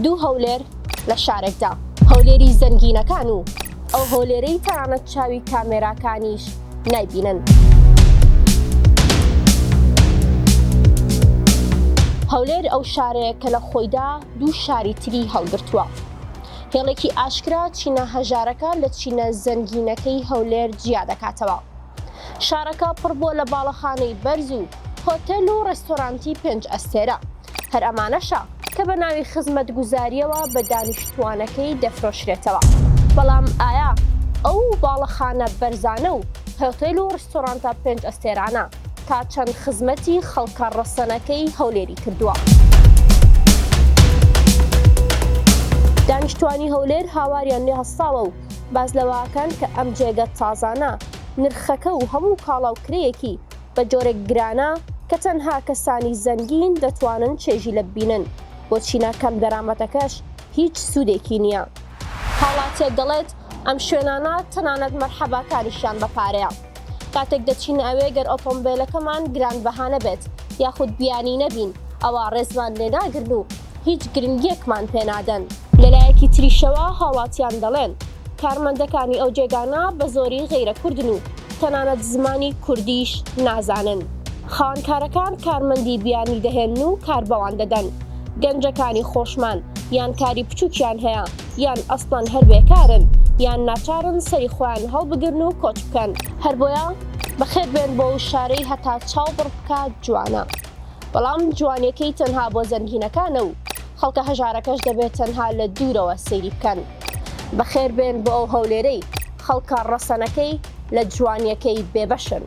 دوو هەولێر لە شارێکدا هەولێری زەنگینەکان و ئەو هەولێرەی تەنانەت چاوی کامێراکانیش نایبینن. هەولێر ئەو شارەیە کە لە خۆیدا دوو شاری تری هەڵگرتووە. هێڵێکی ئاشکرا چینە هەژارەکە لە چینە زەنگینەکەی هەولێر جیا دەکاتەوە. شارەکە پڕ بووە لە باڵەخانەی بەرز و هۆتێل و ڕێستۆرانتی 5 ئەستێرە، هەر ئەمانەشە کە بە ناوی خزمەتگوزاریەوە بە دانیشتوانەکەی دەفرۆشرێتەوە. بەڵام ئایا ئەو باڵەخانە بەرزانە و هۆتێل و ڕێستۆرانتە 5 ئەستێرانە تا چەند خزمەتی خەڵکە ڕەسەنەکەی هەولێری کردووە؟ دانیشتوانی هەولێر هاواریان لێ هەستاوە و باز لەوەکەن کە ئەم جێگە تازانە نرخەکە و هەموو کاڵاوکرەیەکی بە جۆرێک گرانە کە تەنها کەسانی زەنگین دەتوانن چێژی لە ببینن، بۆ چینە کەم دەرامەتەکەش هیچ سوودێکی نییە. هاڵاتێک دەڵێت ئەم شوێنانە تەنانەت مەرحەباکاریشیان بەپارەیە. کاتێک دەچین ئەوێ گەر ئۆتۆمبیلەکەمان گرانبەها نەبێت یاخود بیانی نەبین، ئەوە ڕێزمان لێ ناگرن و هیچ گرنگیەکمان پێنادەن. لەلایەکی تریشەوە هاوڵاتیان دەڵێن کارمەندەکانی ئەو جێگانە بە زۆری غەیرە کوردن و تەنانەت زمانی کوردیش نازانن. خاوەنکارەکان کارمەندی بیانی دەهێن و کار بەوان دەدەن. گەنجەکانی خۆشمان یان کاری بچووکیان هەیە یان ئەسڵەن هەر بێکارن یان ناچارن سەری خۆیان هەڵبگرن و کۆچ بکەن. هەر بۆیە بەخێر بێن بۆ شارەی هەتا چاو بڕ بکات جوانە. بەڵام جوانیەکەی تەنها بۆ زەنگینەکانە و خەڵکە هەژارەکەش دەبێت تەنها لە دوورەوە سەیری بکەن. بەخێر بێن بۆ ئەو هەولێرەی خەڵکە ڕەسەنەکەی لە جوانیەکەی بێبەشن.